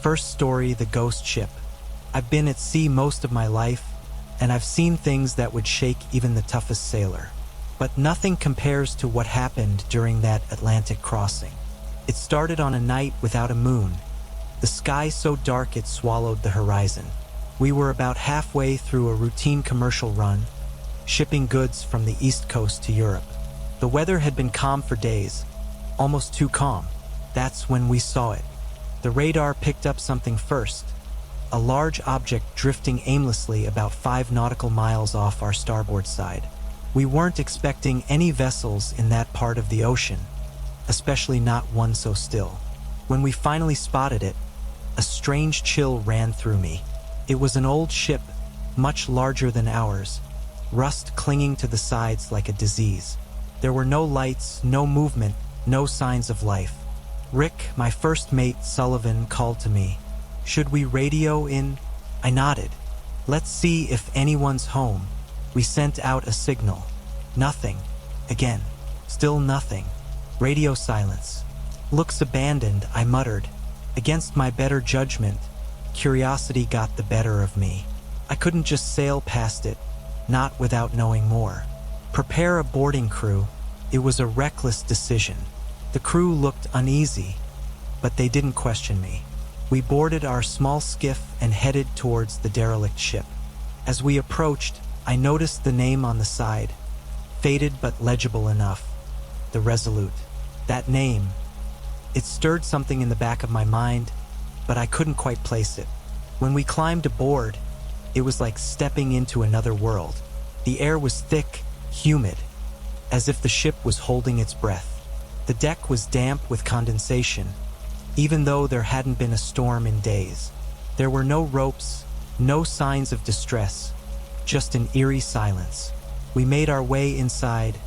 First story, the ghost ship. I've been at sea most of my life, and I've seen things that would shake even the toughest sailor. But nothing compares to what happened during that Atlantic crossing. It started on a night without a moon, the sky so dark it swallowed the horizon. We were about halfway through a routine commercial run, shipping goods from the East Coast to Europe. The weather had been calm for days, almost too calm. That's when we saw it. The radar picked up something first, a large object drifting aimlessly about 5 nautical miles off our starboard side. We weren't expecting any vessels in that part of the ocean, especially not one so still. When we finally spotted it, a strange chill ran through me. It was an old ship, much larger than ours, rust clinging to the sides like a disease. There were no lights, no movement, no signs of life. Rick, my first mate, Sullivan, called to me. "Should we radio in?" I nodded. "Let's see if anyone's home." We sent out a signal. Nothing. Again. Still nothing. Radio silence. "Looks abandoned," I muttered. Against my better judgment, curiosity got the better of me. I couldn't just sail past it, not without knowing more. Prepare a boarding crew. It was a reckless decision. The crew looked uneasy, but they didn't question me. We boarded our small skiff and headed towards the derelict ship. As we approached, I noticed the name on the side, faded but legible enough. The Resolute. That name. It stirred something in the back of my mind, but I couldn't quite place it. When we climbed aboard, it was like stepping into another world. The air was thick, humid, as if the ship was holding its breath. The deck was damp with condensation, even though there hadn't been a storm in days. There were no ropes, no signs of distress, just an eerie silence. We made our way inside,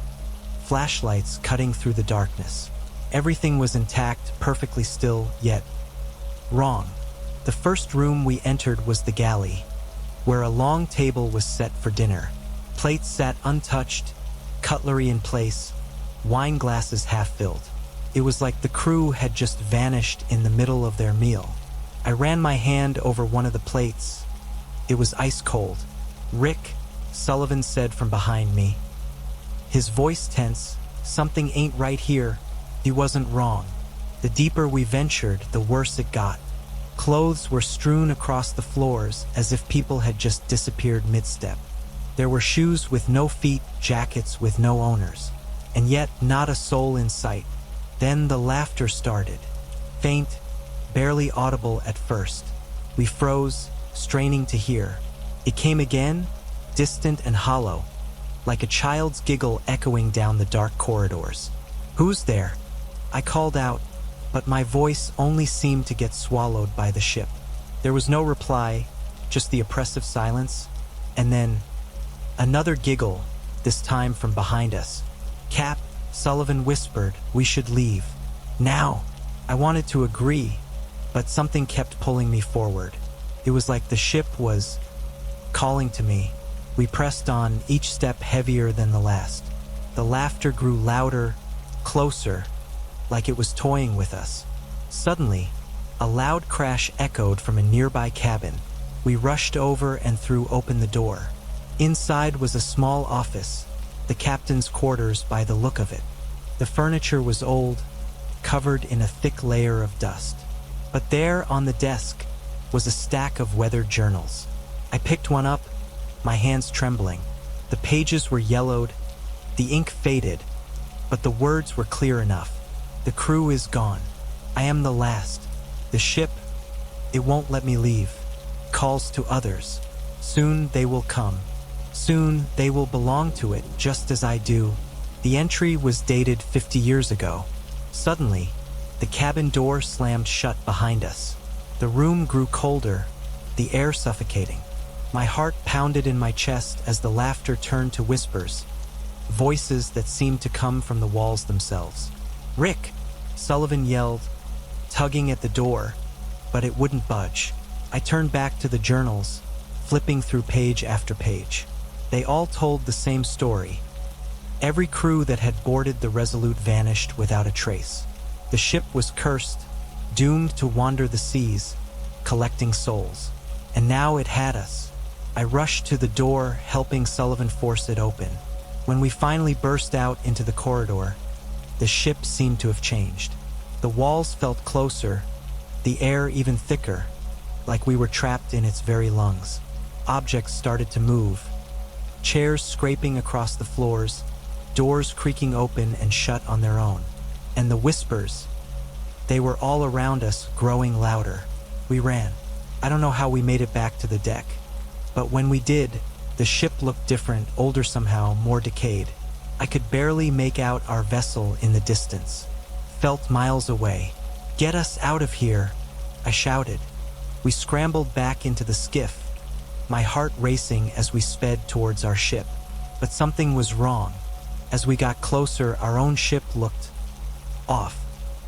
flashlights cutting through the darkness. Everything was intact, perfectly still, yet wrong. The first room we entered was the galley, where a long table was set for dinner. Plates sat untouched, cutlery in place, wine glasses half filled. It was like the crew had just vanished in the middle of their meal. I ran my hand over one of the plates. It was ice cold. "Rick," Sullivan said from behind me. His voice tense. "Something ain't right here." He wasn't wrong. The deeper we ventured, the worse it got. Clothes were strewn across the floors as if people had just disappeared mid-step. There were shoes with no feet, jackets with no owners, and yet not a soul in sight. Then the laughter started. Faint, barely audible at first. We froze, straining to hear. It came again, distant and hollow, like a child's giggle echoing down the dark corridors. "Who's there?" I called out, but my voice only seemed to get swallowed by the ship. There was no reply, just the oppressive silence, and then another giggle, this time from behind us. "Cap," Sullivan whispered, "we should leave. Now." I wanted to agree, but something kept pulling me forward. It was like the ship was calling to me. We pressed on, each step heavier than the last. The laughter grew louder, closer, like it was toying with us. Suddenly, a loud crash echoed from a nearby cabin. We rushed over and threw open the door. Inside was a small office, the captain's quarters by the look of it. The furniture was old, covered in a thick layer of dust. But there on the desk was a stack of weathered journals. I picked one up, my hands trembling. The pages were yellowed, the ink faded, but the words were clear enough. "The crew is gone. I am the last. The ship, it won't let me leave. Calls to others. Soon they will come. Soon they will belong to it, just as I do." The entry was dated 50 years ago. Suddenly, the cabin door slammed shut behind us. The room grew colder, the air suffocating. My heart pounded in my chest as the laughter turned to whispers, voices that seemed to come from the walls themselves. "Rick!" Sullivan yelled, tugging at the door, but it wouldn't budge. I turned back to the journals, flipping through page after page. They all told the same story. Every crew that had boarded the Resolute vanished without a trace. The ship was cursed, doomed to wander the seas, collecting souls. And now it had us. I rushed to the door, helping Sullivan force it open. When we finally burst out into the corridor, the ship seemed to have changed. The walls felt closer, the air even thicker, like we were trapped in its very lungs. Objects started to move, chairs scraping across the floors, doors creaking open and shut on their own. And the whispers, they were all around us, growing louder. We ran. I don't know how we made it back to the deck, but when we did, the ship looked different, older somehow, more decayed. I could barely make out our vessel in the distance. Felt miles away. "Get us out of here," I shouted. We scrambled back into the skiff, my heart racing as we sped towards our ship. But something was wrong. As we got closer, our own ship looked off.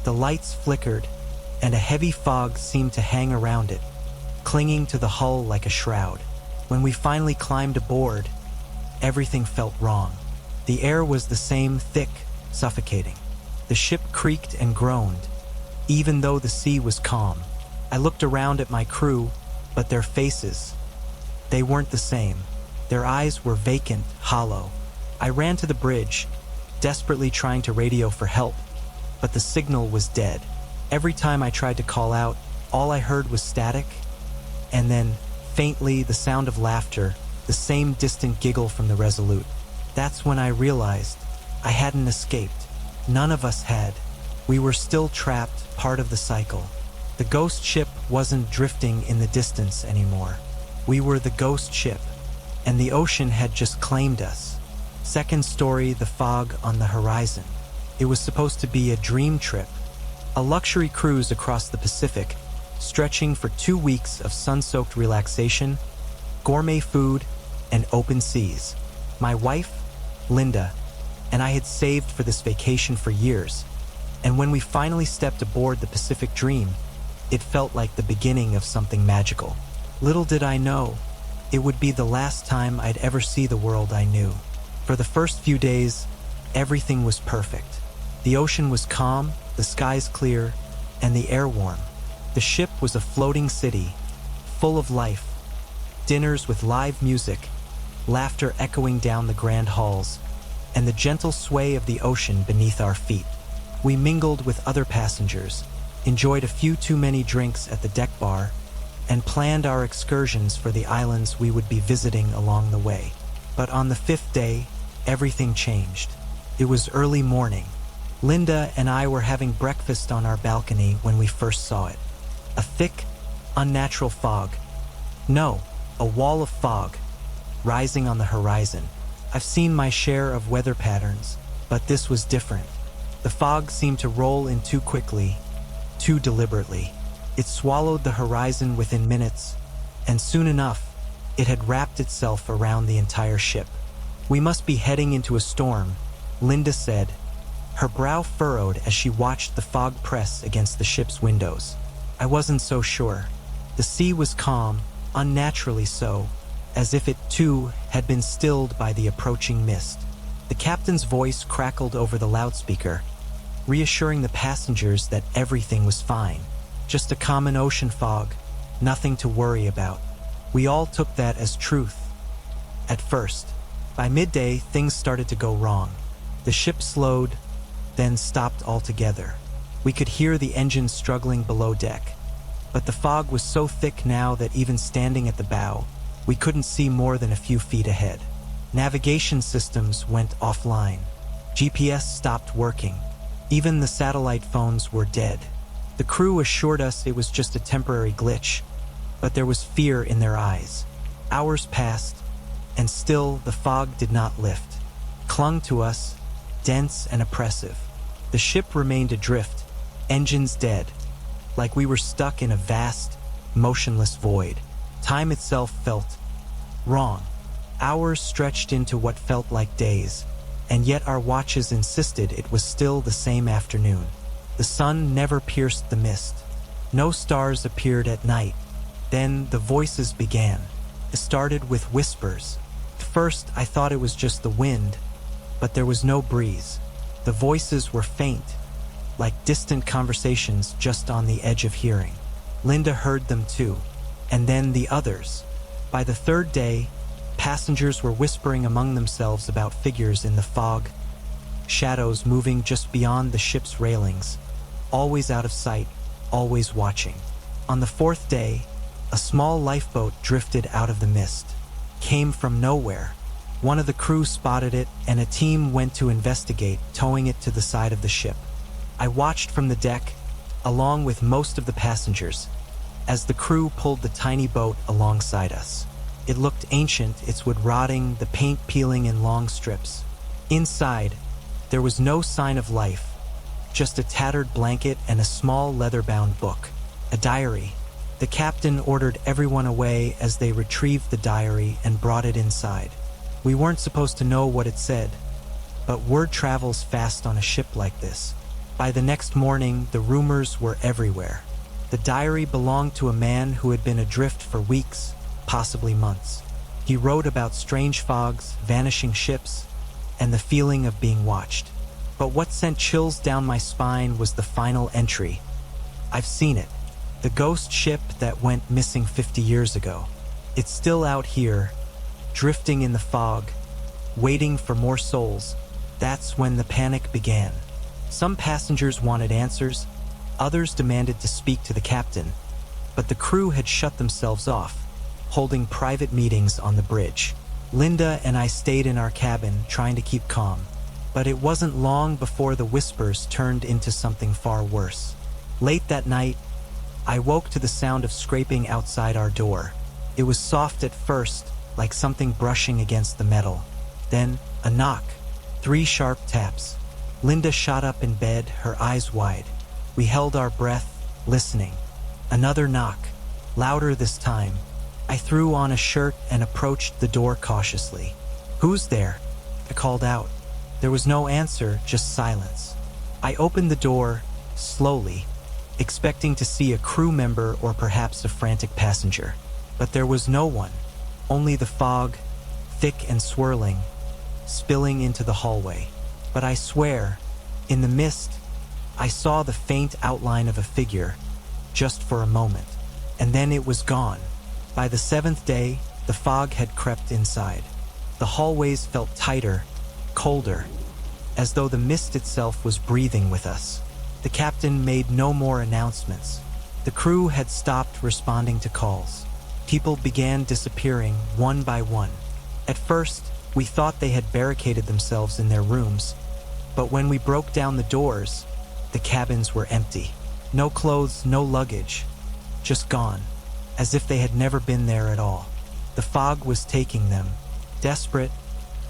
The lights flickered, and a heavy fog seemed to hang around it, clinging to the hull like a shroud. When we finally climbed aboard, everything felt wrong. The air was the same, thick, suffocating. The ship creaked and groaned, even though the sea was calm. I looked around at my crew, but their faces, they weren't the same. Their eyes were vacant, hollow. I ran to the bridge, desperately trying to radio for help, but the signal was dead. Every time I tried to call out, all I heard was static, and then, faintly, the sound of laughter, the same distant giggle from the Resolute. That's when I realized I hadn't escaped. None of us had. We were still trapped, part of the cycle. The ghost ship wasn't drifting in the distance anymore. We were the ghost ship, and the ocean had just claimed us. Second story, the fog on the horizon. It was supposed to be a dream trip, a luxury cruise across the Pacific, stretching for 2 weeks of sun-soaked relaxation, gourmet food, and open seas. My wife, Linda, and I had saved for this vacation for years, and when we finally stepped aboard the Pacific Dream, it felt like the beginning of something magical. Little did I know, it would be the last time I'd ever see the world I knew. For the first few days, everything was perfect. The ocean was calm, the skies clear, and the air warm. The ship was a floating city, full of life. Dinners with live music, laughter echoing down the grand halls, and the gentle sway of the ocean beneath our feet. We mingled with other passengers, enjoyed a few too many drinks at the deck bar, and planned our excursions for the islands we would be visiting along the way. But on the 5th day, everything changed. It was early morning. Linda and I were having breakfast on our balcony when we first saw it. A thick, unnatural fog. No, a wall of fog, rising on the horizon. I've seen my share of weather patterns, but this was different. The fog seemed to roll in too quickly, too deliberately. It swallowed the horizon within minutes, and soon enough, it had wrapped itself around the entire ship. "We must be heading into a storm," Linda said, her brow furrowed as she watched the fog press against the ship's windows. I wasn't so sure. The sea was calm, unnaturally so, as if it too had been stilled by the approaching mist. The captain's voice crackled over the loudspeaker, reassuring the passengers that everything was fine. Just a common ocean fog, nothing to worry about. We all took that as truth. At first, by midday, things started to go wrong. The ship slowed, then stopped altogether. We could hear the engine struggling below deck, but the fog was so thick now that even standing at the bow, we couldn't see more than a few feet ahead. Navigation systems went offline. GPS stopped working. Even the satellite phones were dead. The crew assured us it was just a temporary glitch, but there was fear in their eyes. Hours passed, and still the fog did not lift. Clung to us, dense and oppressive. The ship remained adrift, engines dead, like we were stuck in a vast, motionless void. Time itself felt wrong. Hours stretched into what felt like days, and yet our watches insisted it was still the same afternoon. The sun never pierced the mist. No stars appeared at night. Then the voices began. It started with whispers. At first, I thought it was just the wind, but there was no breeze. The voices were faint, like distant conversations just on the edge of hearing. Linda heard them too, and then the others. By the third day, passengers were whispering among themselves about figures in the fog, shadows moving just beyond the ship's railings, always out of sight, always watching. On the fourth day, a small lifeboat drifted out of the mist, came from nowhere. One of the crew spotted it, and a team went to investigate, towing it to the side of the ship. I watched from the deck, along with most of the passengers, as the crew pulled the tiny boat alongside us. It looked ancient, its wood rotting, the paint peeling in long strips. Inside, there was no sign of life, just a tattered blanket and a small leather-bound book, a diary. The captain ordered everyone away as they retrieved the diary and brought it inside. We weren't supposed to know what it said, but word travels fast on a ship like this. By the next morning, the rumors were everywhere. The diary belonged to a man who had been adrift for weeks, possibly months. He wrote about strange fogs, vanishing ships, and the feeling of being watched. But what sent chills down my spine was the final entry. I've seen it. The ghost ship that went missing 50 years ago. It's still out here, drifting in the fog, waiting for more souls. That's when the panic began. Some passengers wanted answers, others demanded to speak to the captain, but the crew had shut themselves off, holding private meetings on the bridge. Linda and I stayed in our cabin, trying to keep calm, but it wasn't long before the whispers turned into something far worse. Late that night, I woke to the sound of scraping outside our door. It was soft at first, like something brushing against the metal. Then, a knock. 3 sharp taps. Linda shot up in bed, her eyes wide. We held our breath, listening. Another knock, louder this time. I threw on a shirt and approached the door cautiously. "Who's there?" I called out. There was no answer, just silence. I opened the door, slowly, expecting to see a crew member or perhaps a frantic passenger. But there was no one, only the fog, thick and swirling, spilling into the hallway. But I swear, in the mist, I saw the faint outline of a figure, just for a moment, and then it was gone. By the 7th day, the fog had crept inside. The hallways felt tighter, colder, as though the mist itself was breathing with us. The captain made no more announcements. The crew had stopped responding to calls. People began disappearing one by one. At first, we thought they had barricaded themselves in their rooms, but when we broke down the doors, the cabins were empty. No clothes, no luggage, just gone, as if they had never been there at all. The fog was taking them. Desperate,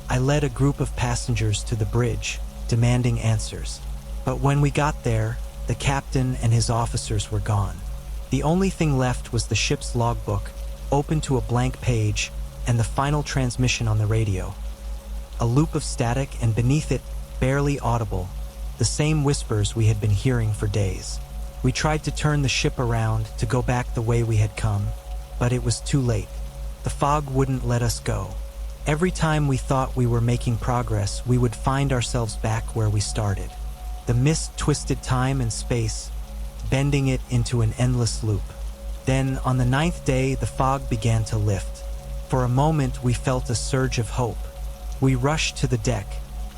I led a group of passengers to the bridge, demanding answers. But when we got there, the captain and his officers were gone. The only thing left was the ship's logbook, open to a blank page, and the final transmission on the radio. A loop of static, and beneath it, barely audible, the same whispers we had been hearing for days. We tried to turn the ship around, to go back the way we had come, but it was too late. The fog wouldn't let us go. Every time we thought we were making progress, we would find ourselves back where we started. The mist twisted time and space, bending it into an endless loop. Then, on the 9th day, the fog began to lift. For a moment, we felt a surge of hope. We rushed to the deck,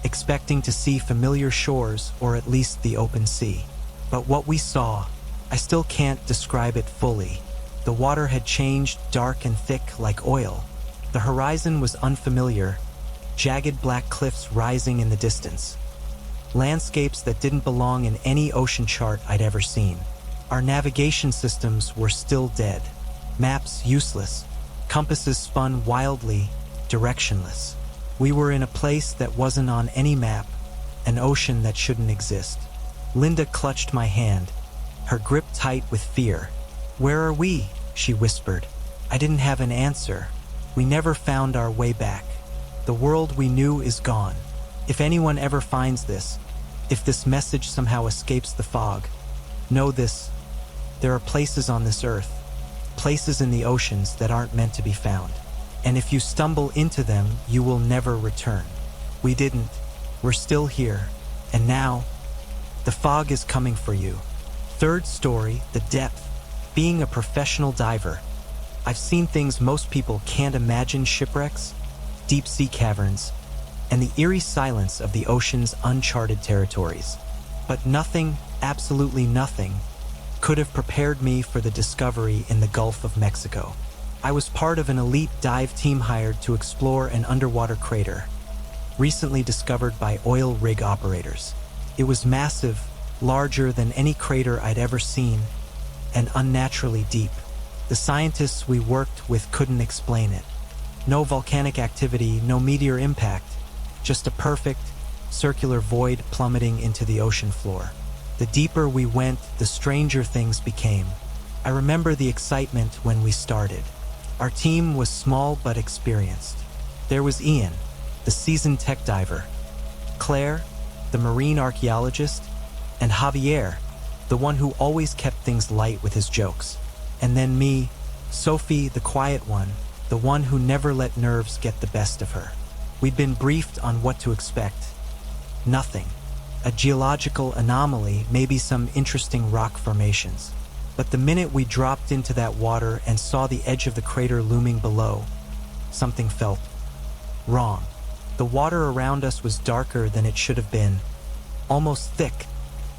expecting to see familiar shores or at least the open sea. But what we saw, I still can't describe it fully. The water had changed, dark and thick like oil. The horizon was unfamiliar, jagged black cliffs rising in the distance. Landscapes that didn't belong in any ocean chart I'd ever seen. Our navigation systems were still dead. Maps useless. Compasses spun wildly, directionless. We were in a place that wasn't on any map, an ocean that shouldn't exist. Linda clutched my hand, her grip tight with fear. "Where are we?" she whispered. I didn't have an answer. We never found our way back. The world we knew is gone. If anyone ever finds this, if this message somehow escapes the fog, know this: there are places on this earth, places in the oceans that aren't meant to be found. And if you stumble into them, you will never return. We didn't. We're still here. And now, the fog is coming for you. Third story, The Depth, being a professional diver, I've seen things most people can't imagine: shipwrecks, deep-sea caverns, and the eerie silence of the ocean's uncharted territories. But nothing, absolutely nothing, could have prepared me for the discovery in the Gulf of Mexico. I was part of an elite dive team hired to explore an underwater crater, recently discovered by oil rig operators. It was massive, larger than any crater I'd ever seen, and unnaturally deep. The scientists we worked with couldn't explain it. No volcanic activity, no meteor impact, just a perfect, circular void plummeting into the ocean floor. The deeper we went, the stranger things became. I remember the excitement when we started. Our team was small but experienced. There was Ian, the seasoned tech diver, Claire, the marine archaeologist, and Javier, the one who always kept things light with his jokes. And then me, Sophie, the quiet one, the one who never let nerves get the best of her. We'd been briefed on what to expect. Nothing. A geological anomaly, maybe some interesting rock formations. But the minute we dropped into that water and saw the edge of the crater looming below, something felt wrong. The water around us was darker than it should have been, almost thick,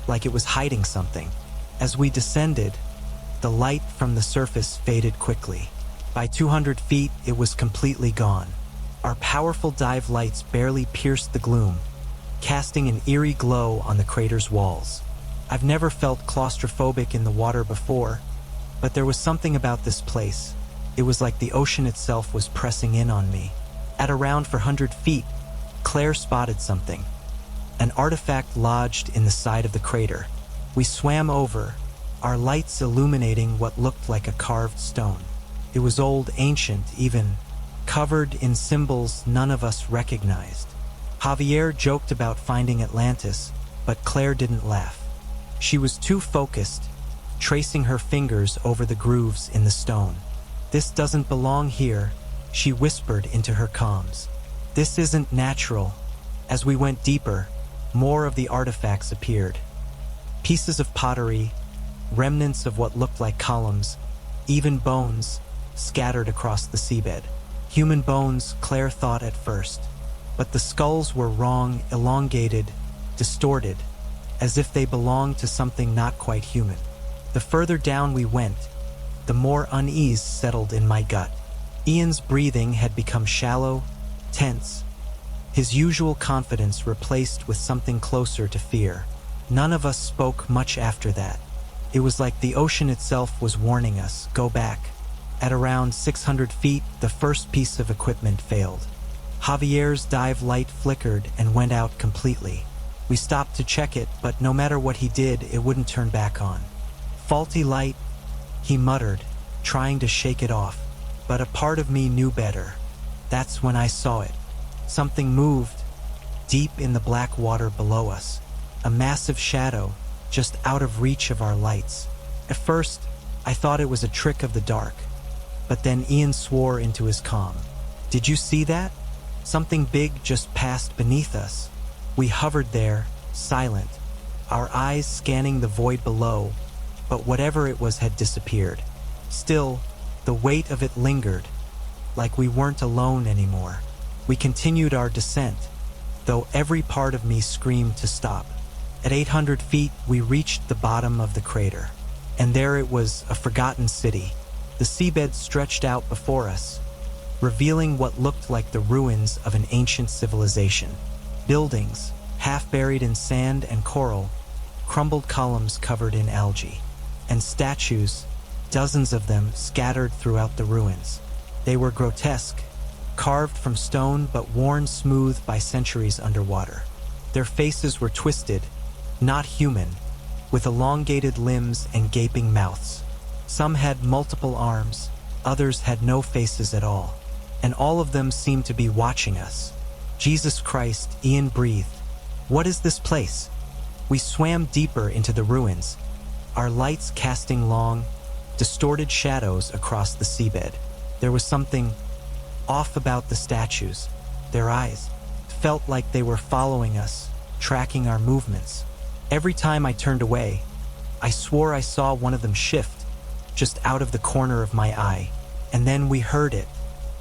like it was hiding something. As we descended, the light from the surface faded quickly. By 200 feet, it was completely gone. Our powerful dive lights barely pierced the gloom, casting an eerie glow on the crater's walls. I've never felt claustrophobic in the water before, but there was something about this place. It was like the ocean itself was pressing in on me. At around 400 feet, Claire spotted something. An artifact lodged in the side of the crater. We swam over, our lights illuminating what looked like a carved stone. It was old, ancient, even covered in symbols none of us recognized. Javier joked about finding Atlantis, but Claire didn't laugh. She was too focused, tracing her fingers over the grooves in the stone. "This doesn't belong here," she whispered into her comms. "This isn't natural." As we went deeper, more of the artifacts appeared. Pieces of pottery, remnants of what looked like columns, even bones scattered across the seabed. Human bones, Claire thought at first. But the skulls were wrong, elongated, distorted, as if they belonged to something not quite human. The further down we went, the more unease settled in my gut. Ian's breathing had become shallow, tense, his usual confidence replaced with something closer to fear. None of us spoke much after that. It was like the ocean itself was warning us, go back. At around 600 feet, the first piece of equipment failed. Javier's dive light flickered and went out completely. We stopped to check it, but no matter what he did, it wouldn't turn back on. "Faulty light," he muttered, trying to shake it off. But a part of me knew better. That's when I saw it. Something moved, deep in the black water below us. A massive shadow, just out of reach of our lights. At first, I thought it was a trick of the dark. But then Ian swore into his calm. "Did you see that? Something big just passed beneath us." We hovered there, silent, our eyes scanning the void below, but whatever it was had disappeared. Still, the weight of it lingered, like we weren't alone anymore. We continued our descent, though every part of me screamed to stop. At 800 feet, we reached the bottom of the crater, and there it was, a forgotten city. The seabed stretched out before us, revealing what looked like the ruins of an ancient civilization. Buildings, half buried in sand and coral, crumbled columns covered in algae, and statues, dozens of them scattered throughout the ruins. They were grotesque, carved from stone but worn smooth by centuries underwater. Their faces were twisted, not human, with elongated limbs and gaping mouths. Some had multiple arms, others had no faces at all, and all of them seemed to be watching us. "Jesus Christ," Ian breathed. "What is this place?" We swam deeper into the ruins, our lights casting long, distorted shadows across the seabed. There was something off about the statues. Their eyes felt like they were following us, tracking our movements. Every time I turned away, I swore I saw one of them shift, just out of the corner of my eye. And then we heard it.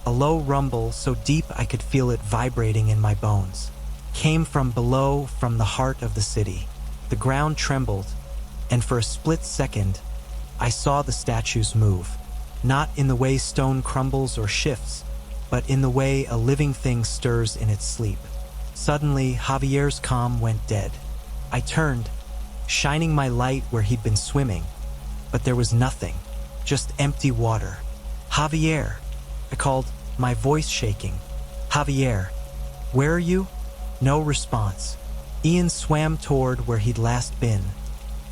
A low rumble so deep I could feel it vibrating in my bones. Came from below, from the heart of the city. The ground trembled, and for a split second, I saw the statues move. Not in the way stone crumbles or shifts, but in the way a living thing stirs in its sleep. Suddenly, Javier's calm went dead. I turned, shining my light where he'd been swimming, but there was nothing, just empty water. "Javier," I called, my voice shaking. "Javier, where are you?" No response. Ian swam toward where he'd last been,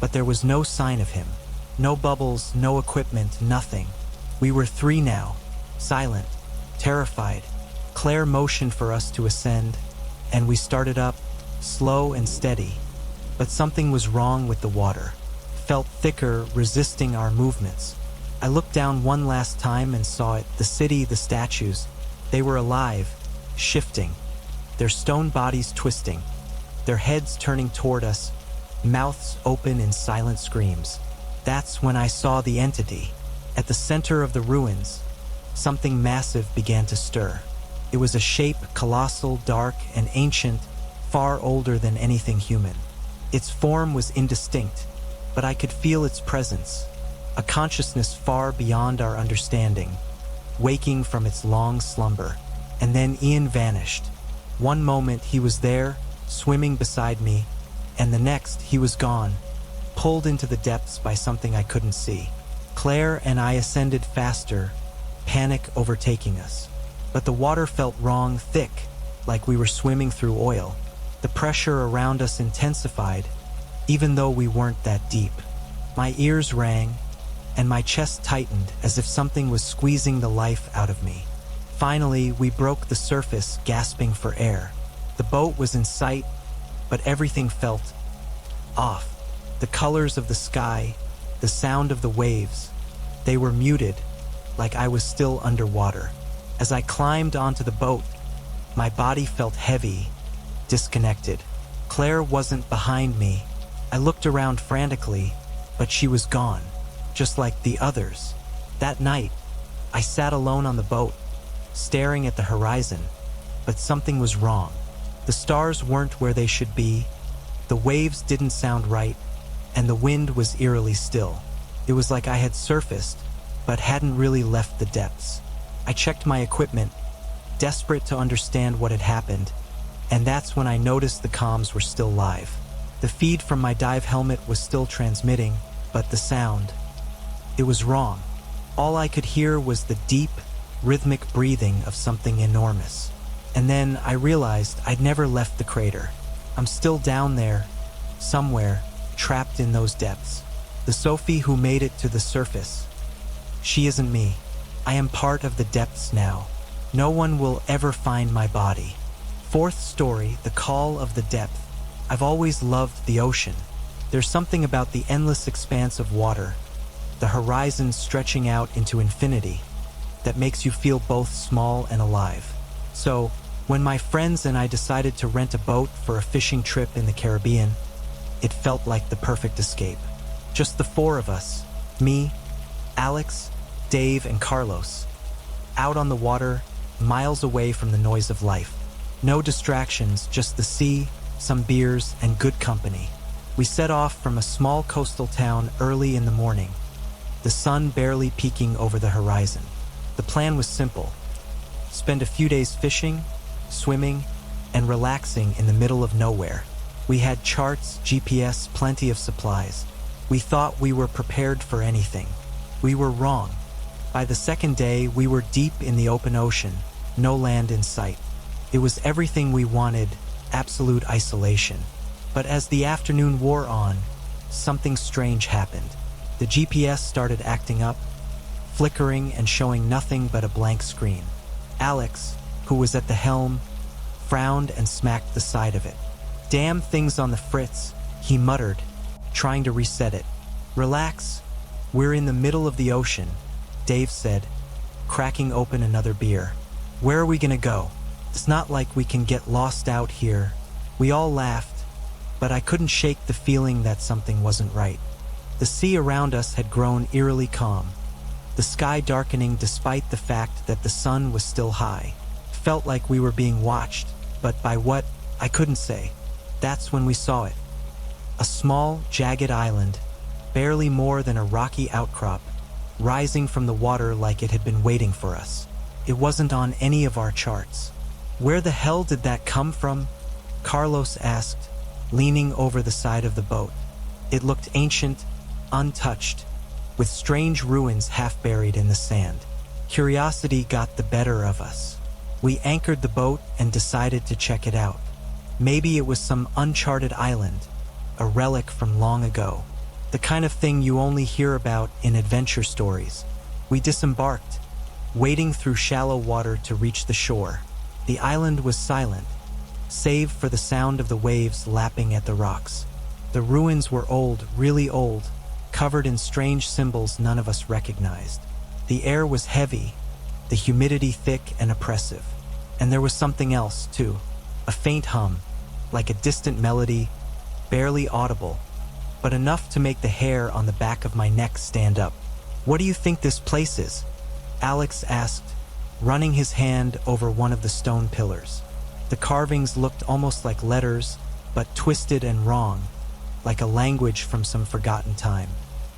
but there was no sign of him. No bubbles, no equipment, nothing. We were three now, silent, terrified. Claire motioned for us to ascend, and we started up, slow and steady. But something was wrong with the water. It felt thicker, resisting our movements. I looked down one last time and saw it, the city, the statues. They were alive, shifting, their stone bodies twisting, their heads turning toward us, mouths open in silent screams. That's when I saw the entity. At the center of the ruins, something massive began to stir. It was a shape colossal, dark, and ancient, far older than anything human. Its form was indistinct, but I could feel its presence, a consciousness far beyond our understanding, waking from its long slumber. And then Ian vanished. One moment he was there, swimming beside me, and the next he was gone, pulled into the depths by something I couldn't see. Claire and I ascended faster, panic overtaking us. But the water felt wrong, thick, like we were swimming through oil. The pressure around us intensified, even though we weren't that deep. My ears rang, and my chest tightened as if something was squeezing the life out of me. Finally, we broke the surface, gasping for air. The boat was in sight, but everything felt off. The colors of the sky, the sound of the waves, they were muted, like I was still underwater. As I climbed onto the boat, my body felt heavy, disconnected. Claire wasn't behind me. I looked around frantically, but she was gone, just like the others. That night, I sat alone on the boat, staring at the horizon, but something was wrong. The stars weren't where they should be, the waves didn't sound right, and the wind was eerily still. It was like I had surfaced, but hadn't really left the depths. I checked my equipment, desperate to understand what had happened, and that's when I noticed the comms were still live. The feed from my dive helmet was still transmitting, but the sound, it was wrong. All I could hear was the deep, rhythmic breathing of something enormous. And then I realized I'd never left the crater. I'm still down there, somewhere, trapped in those depths. The Sophie who made it to the surface. She isn't me. I am part of the depths now. No one will ever find my body. Fourth story, the call of the depth. I've always loved the ocean. There's something about the endless expanse of water, the horizon stretching out into infinity, that makes you feel both small and alive. So, when my friends and I decided to rent a boat for a fishing trip in the Caribbean, it felt like the perfect escape. Just the four of us, me, Alex, Dave, and Carlos, out on the water, miles away from the noise of life. No distractions, just the sea, some beers, and good company. We set off from a small coastal town early in the morning, the sun barely peeking over the horizon. The plan was simple: spend a few days fishing, swimming, and relaxing in the middle of nowhere. We had charts, GPS, plenty of supplies. We thought we were prepared for anything. We were wrong. By the second day, we were deep in the open ocean, no land in sight. It was everything we wanted, absolute isolation. But as the afternoon wore on, something strange happened. The GPS started acting up, flickering and showing nothing but a blank screen. Alex, who was at the helm, frowned and smacked the side of it. "Damn thing's on the fritz," he muttered, trying to reset it. "Relax, we're in the middle of the ocean," Dave said, cracking open another beer. "Where are we gonna go? It's not like we can get lost out here." We all laughed, but I couldn't shake the feeling that something wasn't right. The sea around us had grown eerily calm, the sky darkening despite the fact that the sun was still high. Felt like we were being watched, but by what, I couldn't say. That's when we saw it. A small, jagged island, barely more than a rocky outcrop, rising from the water like it had been waiting for us. It wasn't on any of our charts. Where the hell did that come from? Carlos asked, leaning over the side of the boat. It looked ancient, untouched, with strange ruins half buried in the sand. Curiosity got the better of us. We anchored the boat and decided to check it out. Maybe it was some uncharted island, a relic from long ago. The kind of thing you only hear about in adventure stories. We disembarked, wading through shallow water to reach the shore. The island was silent, save for the sound of the waves lapping at the rocks. The ruins were old, really old, covered in strange symbols none of us recognized. The air was heavy, the humidity thick and oppressive. And there was something else, too. A faint hum, like a distant melody, barely audible, but enough to make the hair on the back of my neck stand up. "What do you think this place is?" Alex asked, running his hand over one of the stone pillars. The carvings looked almost like letters, but twisted and wrong, like a language from some forgotten time.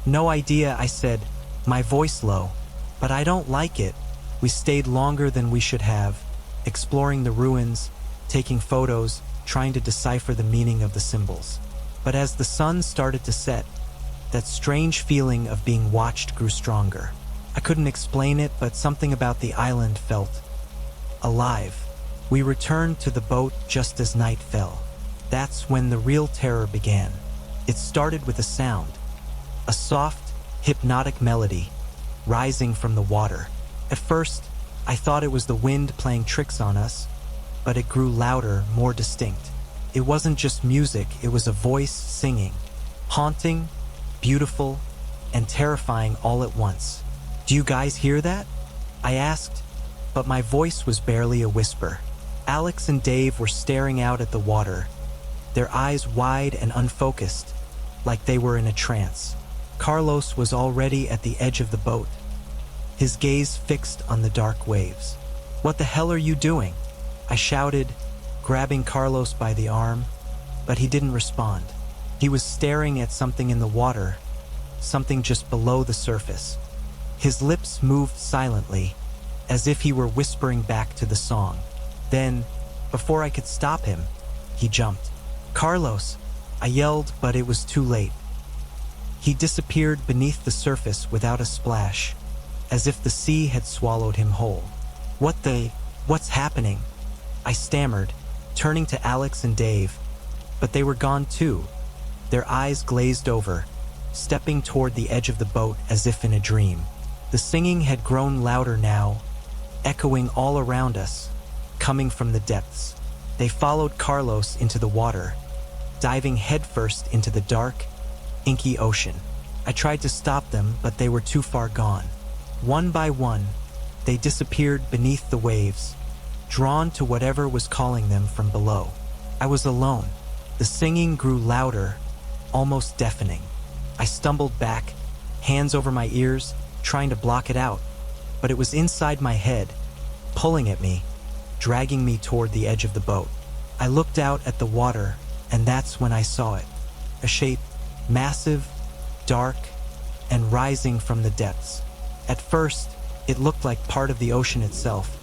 "No idea," I said, my voice low. "But I don't like it." We stayed longer than we should have, exploring the ruins, taking photos, trying to decipher the meaning of the symbols. But as the sun started to set, that strange feeling of being watched grew stronger. I couldn't explain it, but something about the island felt alive. We returned to the boat just as night fell. That's when the real terror began. It started with a sound, a soft, hypnotic melody, rising from the water. At first, I thought it was the wind playing tricks on us, but it grew louder, more distinct. It wasn't just music, it was a voice singing, haunting, beautiful, and terrifying all at once. "Do you guys hear that?" I asked, but my voice was barely a whisper. Alex and Dave were staring out at the water, their eyes wide and unfocused, like they were in a trance. Carlos was already at the edge of the boat, his gaze fixed on the dark waves. "What the hell are you doing?" I shouted, grabbing Carlos by the arm, but he didn't respond. He was staring at something in the water, something just below the surface. His lips moved silently, as if he were whispering back to the song. Then, before I could stop him, he jumped. "Carlos!" I yelled, but it was too late. He disappeared beneath the surface without a splash, as if the sea had swallowed him whole. What's happening?" I stammered, turning to Alex and Dave, but they were gone too, their eyes glazed over, stepping toward the edge of the boat as if in a dream. The singing had grown louder now, echoing all around us, coming from the depths. They followed Carlos into the water, diving headfirst into the dark, inky ocean. I tried to stop them, but they were too far gone. One by one, they disappeared beneath the waves, drawn to whatever was calling them from below. I was alone. The singing grew louder, almost deafening. I stumbled back, hands over my ears, trying to block it out, but it was inside my head, pulling at me, dragging me toward the edge of the boat. I looked out at the water, and that's when I saw it. A shape, massive, dark, and rising from the depths. At first, it looked like part of the ocean itself,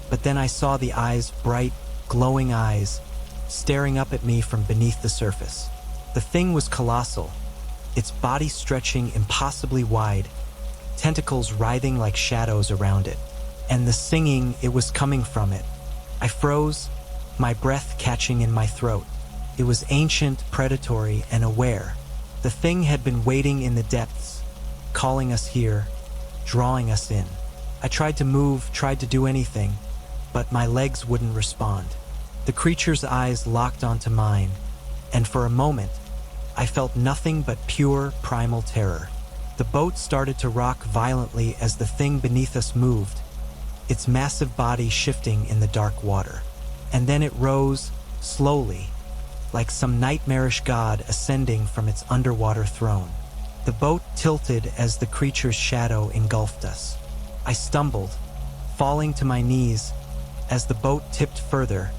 but then I saw the eyes, bright, glowing eyes, staring up at me from beneath the surface. The thing was colossal, its body stretching impossibly wide, tentacles writhing like shadows around it. And the singing, it was coming from it. I froze, my breath catching in my throat. It was ancient, predatory, and aware. The thing had been waiting in the depths, calling us here, drawing us in. I tried to move, tried to do anything, but my legs wouldn't respond. The creature's eyes locked onto mine, and for a moment, I felt nothing but pure, primal terror. The boat started to rock violently as the thing beneath us moved, its massive body shifting in the dark water. And then it rose, slowly, like some nightmarish god ascending from its underwater throne. The boat tilted as the creature's shadow engulfed us. I stumbled, falling to my knees as the boat tipped further,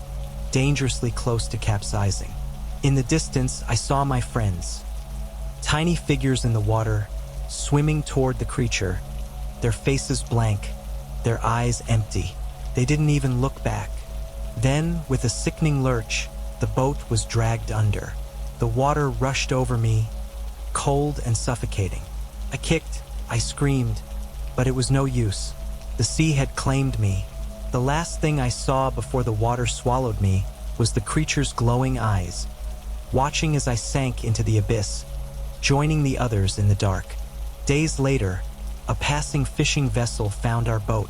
dangerously close to capsizing. In the distance, I saw my friends, tiny figures in the water, swimming toward the creature, their faces blank, their eyes empty. They didn't even look back. Then, with a sickening lurch, the boat was dragged under. The water rushed over me, cold and suffocating. I kicked, I screamed, but it was no use. The sea had claimed me. The last thing I saw before the water swallowed me was the creature's glowing eyes, watching as I sank into the abyss, joining the others in the dark. Days later, a passing fishing vessel found our boat,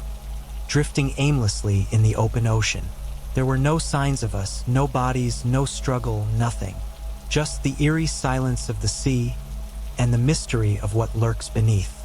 drifting aimlessly in the open ocean. There were no signs of us, no bodies, no struggle, nothing. Just the eerie silence of the sea and the mystery of what lurks beneath.